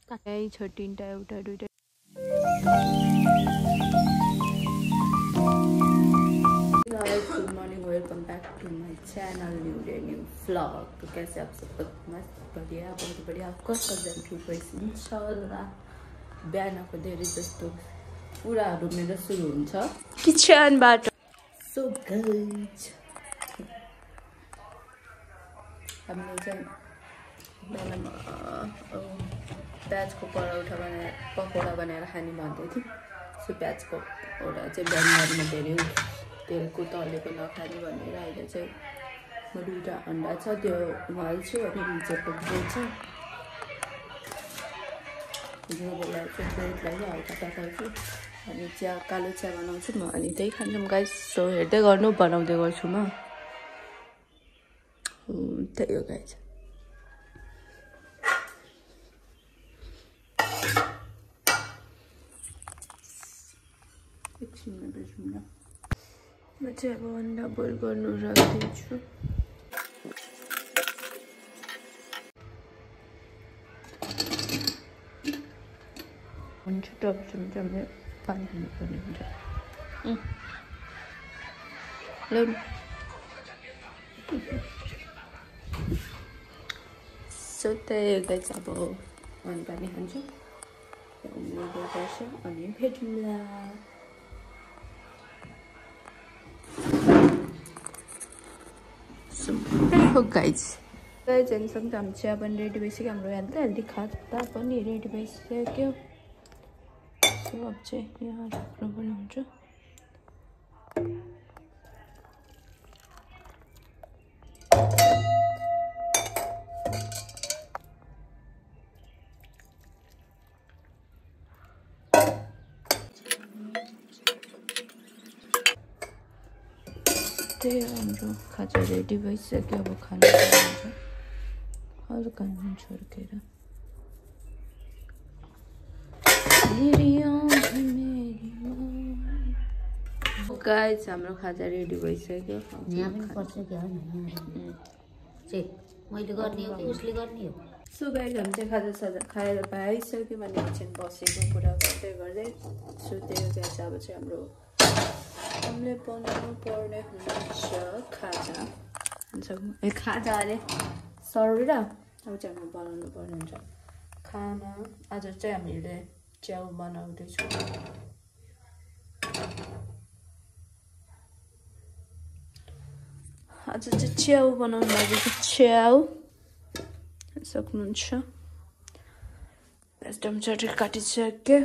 काकै छ तीनटा एउटा दुईटा good morning welcome back to my channel new day new vlog. तो कैसे आप सब मस्त बढ़िया बहुत बढ़िया कस्तो जान्छु इंशाल्लाह बिहानको धेरै जस्तो कुराहरु मेरो सुरु हुन्छ किचनबाट। सो गाइज हामीले चाहिँ बिहानमा प्याजको पकौडा बनाएर खाने भन्दै थियौँ। सो प्याजको पकौडा चाहिँ बिहानमा धेरै तेलको तलेको नखाने भनेर अहिले चाहिँ म दुईटा अन्डा छ त्यो उमाल्छु अनि भिजेको ब्रेड छ बेला चाहिँ ब्रेडलाई चाहिँ हल्का पकाउँछु अनि चिया कालो चिया बनाउँछु म अनि त्यही खान्छौँ गाइस। सो हेर्दै गर्नु बनाउँदै गर्छु म त्यही हो गाइस। म चाहिँ अब अन्डा बोइल गर्नु राखिदिन्छु। हुन्छ टपसम्म चाहिँ हामीले पानी हाल्नुपर्ने हुन्छ। सो त्यही गाइस अब अनि पानी खान्छु अनि भेटौँला। हो गाइज जेनसँग हाम्रो चिया पनि रेडी भइसक्यो। हाम्रो हेल्दी खाता पनि रेडी भइसक्यो। सो अब चाहिँ यहाँ राख्नु पनि हुन्छ। त्यही हाम्रो खाजा रेडी भइसक्यो। अब खानु हुन्छ हल्का नुन छर्केर। गाइस हाम्रो खाजा रेडी भइसक्यो। सो गाइस हामी चाहिँ खाजा साजा खाएर पाइसक्यो भने एकछिन बसेको कुरा गर्दै गर्दै। सो त्यही गाइस अब चाहिँ हाम्रो हामीले बनाउनु पर्ने हुन्छ खाजा खाजा अरे सरी र अब चाहिँ हामीले बनाउनु पर्ने हुन्छ खाना। आज चाहिँ हामीले च्याउ बनाउँदैछौँ। आज चाहिँ च्याउ बनाउनु लागेको च्याउ सक्नुहुन्छ। प्याज टमाटर काटिसक्यो।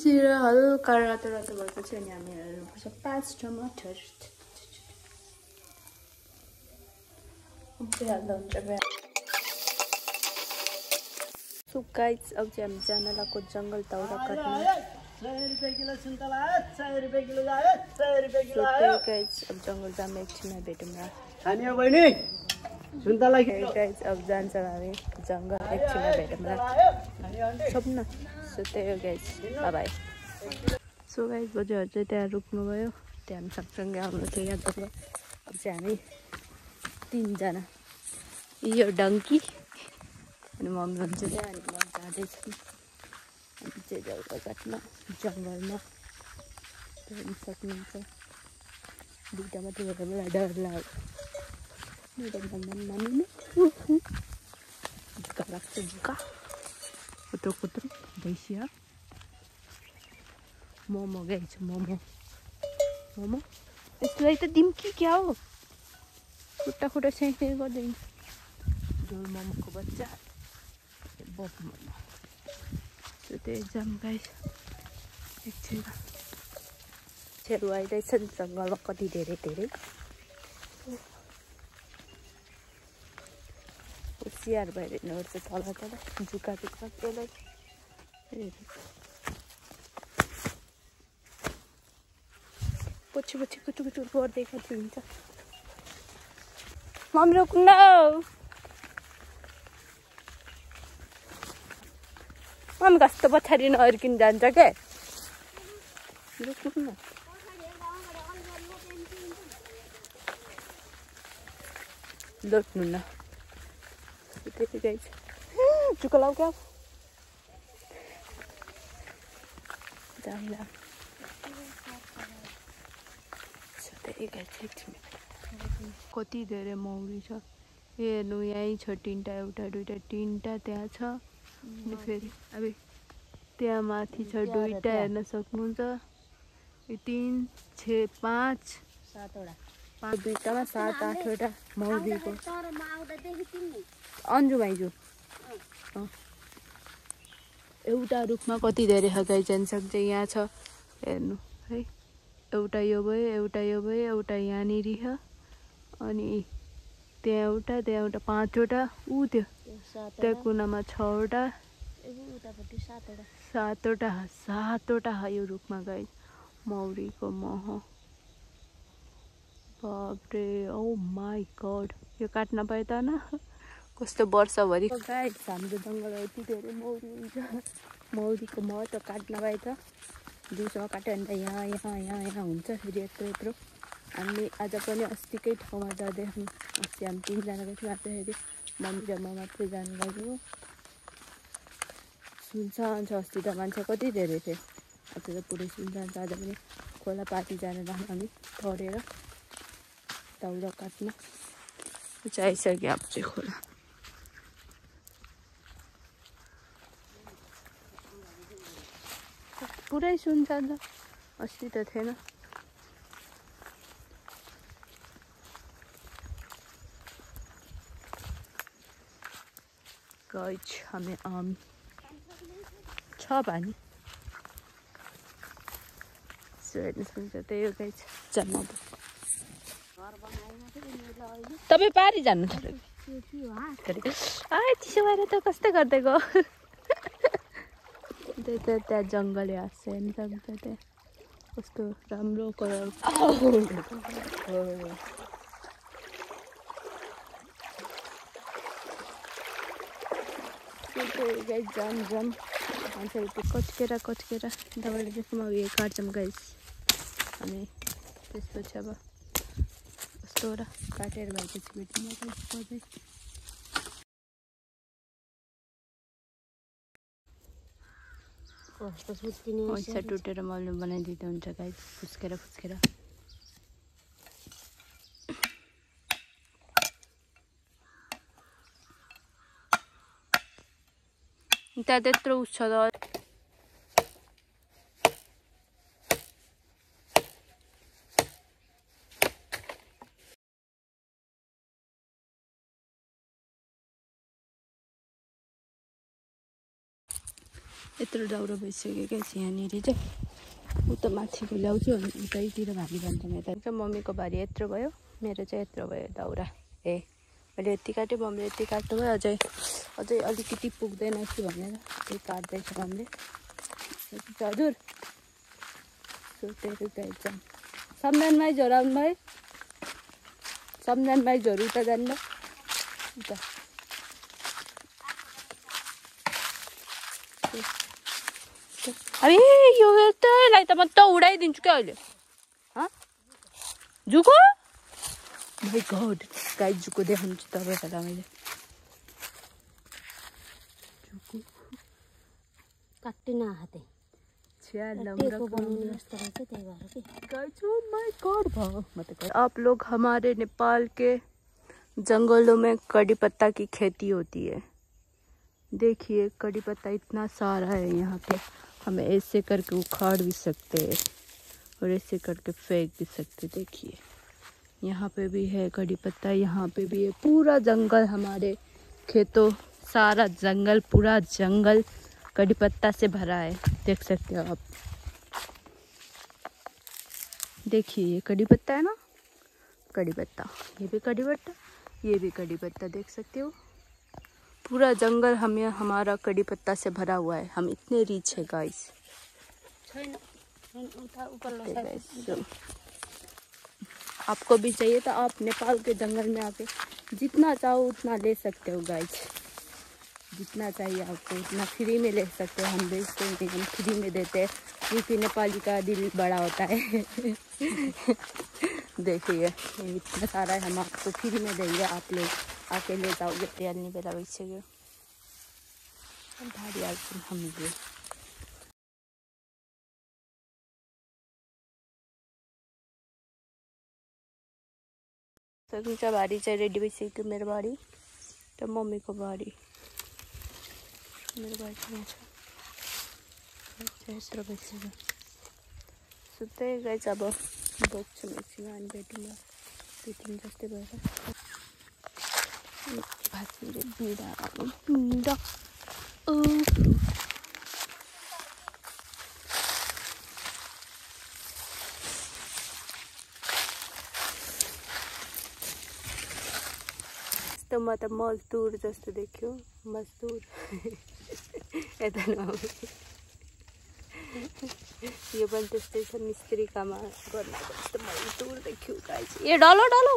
जिरा हल्का रातो रातो भएपछि अनि हामी हाल्नुपर्छ 5 टमाटर। हाल्दा हुन्छ। सो गाइस अब चाहिँ हामी जान लागेको जङ्गल दाउरा काट्न। 100 रुपैयाँ किलो सुन्तला 100 रुपैयाँ किलो जायो 100 रुपैयाँ किलो आयो। गाइस अब जङ्गल जाम एकछिनमा भेटौँला। हामी बहिनी सुन्तला गाइस अब जान्छ हामी जङ्गल एकछिनमा भेटौँला सबन। सो त्यही हो guys bye bye. So guys बजेहरू चाहिँ त्यहाँ रोक्नुभयो। त्यहाँ हामी सँगसँगै आउनु थियो यहाँ जग्गा। अब चाहिँ हामी 3 जना यो डङ्की अनि मम्मी हुन्छ त्यहाँ अनि म जाँदैछु। हामी चाहिँ जग्गा काट्न जङ्गलमा हेर्नु सक्नुहुन्छ। दुईवटा मात्रै भएर मलाई डर लाग्यो। झुक्का लाग्छ झुक्का कुत्रो कुत्रो भैँसिया। मोमो गाइस मोमो मोमो यसलाई त दिम कि क्या हो खुट्टा खुट्टा स्याइ गर्दैन। झोल मोमोको बच्चा बफ मोमो। सो त्यही जाम गाइस एकछिन छेउ आइरहेछ जङ्गलमा कति धेरै होसियार भएर हिँड्नुपर्छ तल तल झुक्का त्यसलाई पछि कुचु कुचु गर्दै गर्दै हुन्छ। मम्मी रोक्नु न, मम्मी कस्तो पछाडि नअर्किन जान्छ क्या, रोक्नु न। लोट्नु न त्यति गाइस, चुको लाउ क्या जाउँला। कति धेरै मौरी छ हेर्नु, यहीँ छ तिनवटा, एउटा दुईवटा तिनवटा त्यहाँ छ, अनि फेरि अब त्यहाँ माथि छ दुईवटा, हेर्न सक्नुहुन्छ। 3 6 5 7वटा, दुईवटामा 7 8वटा मौरीको। अन्जु भाइजू एउटा रुखमा कति धेरै हगाइजान सक्छ। यहाँ छ हेर्नु है, एउटा यो भयो, एउटा यो भयो, एउटा यहाँनिर छ, अनि त्यहाँ एउटा 5वटा, ऊ त्यो कुनामा 6वटा, 7वटा यो रुखमा गाई मौरीको मह। बापरे, ओ माई गड, यो काट्न पाए त न कस्तो वर्षभरि। गाई हाम्रो जङ्गलमा यति धेरै मौरी हुन्छ, मौरीको मह त काट्न पाए त दिउँसोमा काट्यो भने त यहाँ हुन्छ फेरि यत्रो। हामी आज पनि अस्तिकै ठाउँमा जाँदै, अस्ति हामी 3जना गएको थियौँ, फेरि मम्मी र म मात्रै जानु लाग्यो। सुनसान छ, अस्ति त मान्छे कति धेरै थिए, आज त पुरै सुनसान छ। आज पनि खोला पाटी जाने बाटो हामी तरेर दाउरा काट्न आइसक्यो। अब चाहिँ खोला पुरै सुनसान छ, अस्ति त थिएन। गाइस हामी आम छ पानी हेर्नु सक्नुहुन्छ, त्यही हो गाइस जन्म। तपाईँ पारी जानु छोडेको चिसो भएर त कस्तै गर्दै गयो। त्यही त त्यहाँ जङ्गल हाँस्छ, हेर्नु सक्नुहुन्छ त्यहाँ कस्तो राम्रो कलर। गाइस जाम मान्छेहरू त्यो कचकेर दबाईले त्यसमा उयो काट्छौँ गाइस हामी। त्यसपछि अब कस्तोवटा काटेर भएपछि भेट्नु पर्दै। पैसा टुटेर मैले बनाइदिँदा हुन्छ गाइस, फुस्केर त्यहाँ त्यत्रो उस छ त। यत्रो दाउरा भइसक्यो क्या यहाँनिर चाहिँ। ऊ त माथिको ल्याउँछु अनि उतैतिर भारी भन्छौँ। यता मम्मीको भारी यत्रो भयो, मेरो चाहिँ यत्रो भयो दाउरा। मैले यति काटेँ, मम्मीले यति काट्नु भयो, अझै अलिकति पुग्दैन कि भनेर त्यही काट्दैछ मम्मीले। हजुर सोतेर जान्छ सम्झानमै झोराउनु भयो, सम्झानमै झोरु त जान्न उता। अरे यो त्यसलाई त म त उडाइदिन्छु क्या अहिले। जुको माई गड गाई जुको देखाउँछु तपाईँहरूलाई मैले। जुको काट्टिन हाते आप लोग हमारे नेपाल के जंगलों में कड़ी पत्ता की खेती होती है। देखिए कड़ी पत्ता इतना सारा है यहाँ पे, हमें ऐसे करके उखाड़ भी सकते हैं और ऐसे करके फेंक भी सकते। देखिए यहाँ पे भी है कड़ी पत्ता, यहाँ पे भी है। पूरा जंगल हमारे खेतों, सारा जंगल, पूरा जंगल कड़ी पत्ता से भरा है, देख सकते हो आप। देखिए ये कड़ी पत्ता है ना, कड़ी पत्ता, ये भी कड़ी पत्ता, ये भी कड़ी पत्ता, देख सकते हो। पूरा जंगल हमें हमारा कड़ी पत्ता से भरा हुआ है। हम इतने रिच है गाइस। आपको भी चाहिए तो आप नेपाल के जंगल में आके जितना चाहो उतना ले सकते हो गाइज। जितना चाहिए आपको उतना फ्री में ले सकते हो। हम बेचते हैं, हम फ्री में देते हैं क्योंकि नेपाली का दिल बड़ा होता है। देखिए ये इतना सारा है, हम आपको फ्री में देंगे, आप लोग आके ले जाओगे। तैयार नहीं बेला वैसे भारी आगे हम लिए सकिन्छ। भारी चाहिँ रेडी भइसक्यो मेरो भारी र मम्मीको भारी। मेरो भाइ चाहिँ यत्रो भइसक्यो। सुत्दै गाइस अब बोक्छु एकछिन अनि भेटौँला। भेटौँ जस्तै भएर भाँचिएर बिडा त म त मजदुर जस्तो देख्यो। मजदुर यता यो पनि त्यस्तै छ, मिस्त्री काम गर्न जस्तो मजदुर देख्यो गाइस। ए डलो डलो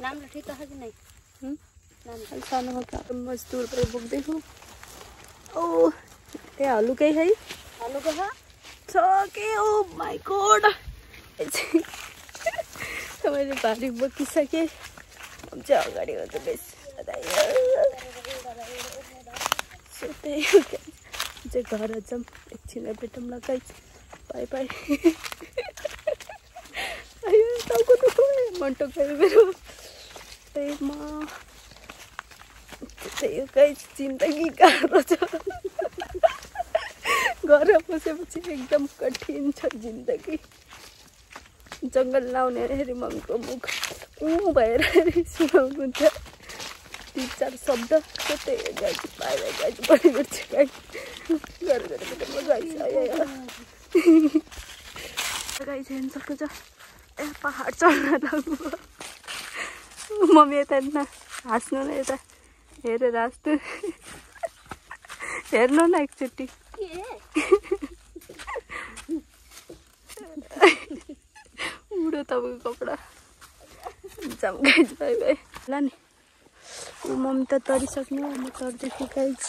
राम्रो ठिक छ कि नै सानो मजदुर पनि बोक्दैछु। ओ ए हलुकै है, हलुको छ के? ओ माई गॉड मैले भारी बोकिसकेँ। चाहिँ अगाडि हो त बेस चाहिँ घर जाऊँ एकछिन भेटौँला गाइस। Bye by. मन टोक्यो मेरो। त्यही हो गाइस, जिन्दगी गाह्रो छ। घर बसेपछि एकदम कठिन छ जिन्दगी। जङ्गल लाउने हेरी मम्मीको मुख भएर सुनाउनुहुन्छ 3-4 शब्द। त्यही गाइस बाई बाई गाइस। बढी गर्छु गाइस। घर गएर गाइस गाइस हेर्न सक्छ। ए पहाड चढ्न लाग्नु। मम्मी यता हाँस्नु न, यता हेरेर हाँस्नु। हेर्नु न एकचोटि। उडो तपाईँको कपडा। जाम गाइस बाई बाई। ल नि मम्मी त तरिसक्नु, म तर्दैछु गाइस।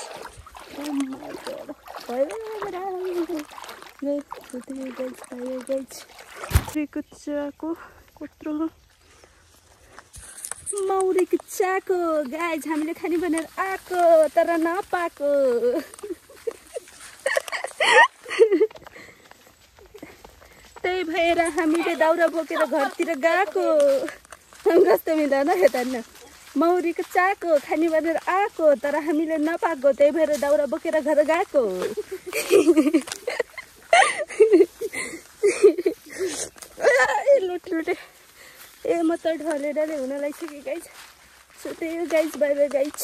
कुच्चाको कत्रो मौरीको चाको गाइस हामीले खाने भनेर आएको तर नपाएको। त्यही भएर हामीले दाउरा बोकेर घरतिर गएको। कस्तो मिल्दैन यता न। मौरीको चाको खाने भनेर आएको तर हामीले नपाएको, त्यही भएर दाउरा बोकेर घर गएको। ए लुटे लुटे। ए म त ढले ढले हुन लागिसकेँ गाइस। सो त्यही हो गाइस, बाई बाई गाइस।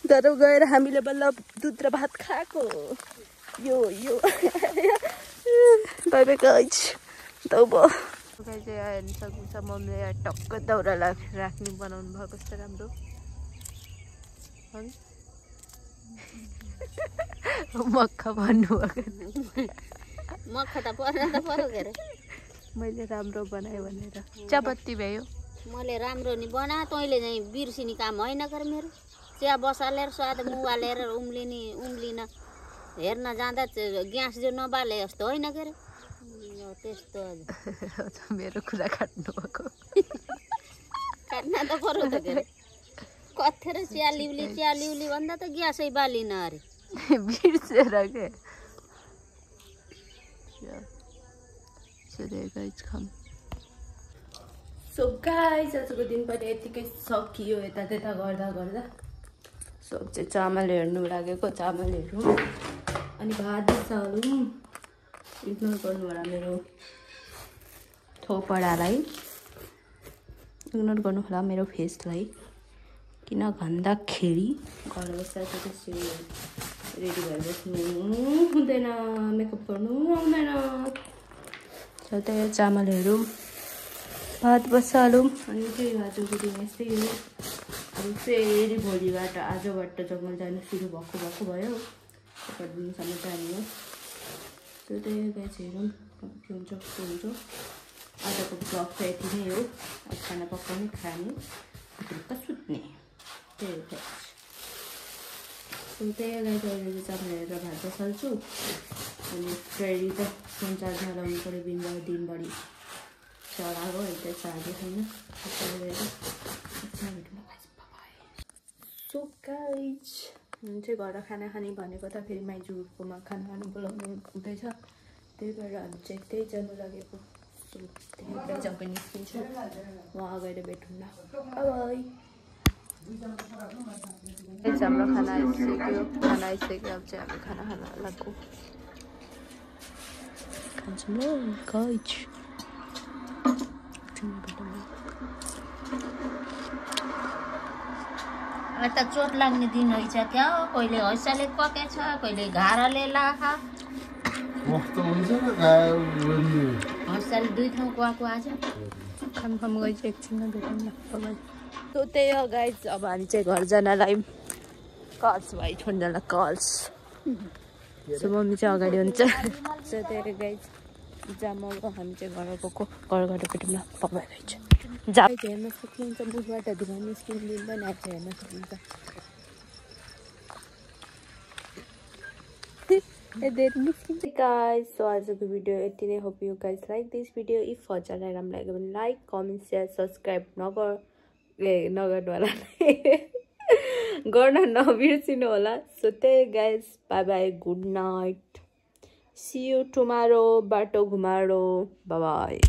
घर गएर हामीले बल्ल दुध र भात खाएको। यो बाई बाई गाइस। हेर्न सक्नुहुन्छ मम्मीले टक्क दाउरा राख्ने बनाउनु भयो। कस्तो राम्रो मक्खा भन्नुभएको। मक्खा त पर्न त पर्यो के अरे। मैले राम्रो बनाएँ भनेर चियापत्ती भयो। मैले राम्रो नि बना, तैँले चाहिँ बिर्सिने काम होइन कर मेरो। चिया बसालेर स्वाद मुवालेर उम्लिन हेर्न जाँदा ग्यास जो नबाले जस्तो होइन के अरे। त्यस्तो मेरो कुरा काट्नु भएको। काट्न त पर्यो त के अरे। कथेर चिया लिउली भन्दा त ग्यासै बालिन अरे। बिर्सेर के। सो गाइस आजको दिन पनि यतिकै सकियो। यता त्यता गर्दा गर्दा सब चाहिँ चामल हेर्नु लागेको। चामल हेर्नु अनि भात चालौँ। इग्नोर गर्नु होला मेरो थोपडालाई। इग्नोर गर्नु होला मेरो फेसलाई, किन भन्दाखेरि घर बस्दा त्यसरी रेडी भएर बस्नु हुँदैन, मेकअप गर्नु आउँदैन। त्यही चामलहरू भात बसालौँ। अनि त्यही आजको दिन यस्तै हो। अब फेरि भोलिबाट आजबाट जङ्गल जानु सुरु भएको भयो। दिनसम्म जाने हो। सो त्यही गाइस हेरौँ अब के हुन्छ कस्तो हुन्छ। आजको ब्लग त यति नै हो। अब खाना पकाउने खाने ढुक्क सुत्ने त्यही हो गाइस। सो त्यही गाइस अहिले चाहिँ अब हेरेर भात बसाल्छु अनि फेरि त फोन चार्जमा लगाउनु पऱ्यो दिनभरि चलाएको अहिले त चार्जै छैन। सो गाइस हामी चाहिँ घर खाना खाने भनेको त फेरि माइजूकोमा खाना खानु बोलाउनु हुँदैछ त्यही भएर हामी चाहिँ त्यही जानु लागेको। सो त्यही जब निस्किन्छु वहाँ गएर भेटौँ न। बाई हाम्रो खाना आइसक्यो अब चाहिँ हामी खाना खान लाग्छौँ। खान्छौँ ल गाइस। अहिले त चोट लाग्ने दिन रहेछ क्या हो। कहिले हैसाले पकेछ कहिले घाराले लाखा हैसाले दुई ठाउँ कुवाको आज खाम गइछ एकछिनमा भेटौँ न। सो त्यही हो गाइस अब हामी चाहिँ घर जानलाई कल्स भाइ छोड्नलाई कल्स। सो मम्मी चाहिँ अगाडि हुन्छ। सो त्यही गाइस जाम हामी चाहिँ घर गएको घर गएर भेटौँ न। पकाइ गाइस जहाँ हेर्न सक्नुहुन्छ मुखबाट धुवा निस्किनु दिँदैन आज हेर्न सक्नुहुन्छ। guys so आजको भिडियो यति नै। Hope you guys like this video. If हजुरलाई राम्रो लाग्यो भने लाइक कमेन्ट सेयर सब्सक्राइब नगर्नु होला गर्न नबिर्सिनु होला। सो त्यही guys bye bye good night see you tomorrow बाटो घुमारो बाई बाई।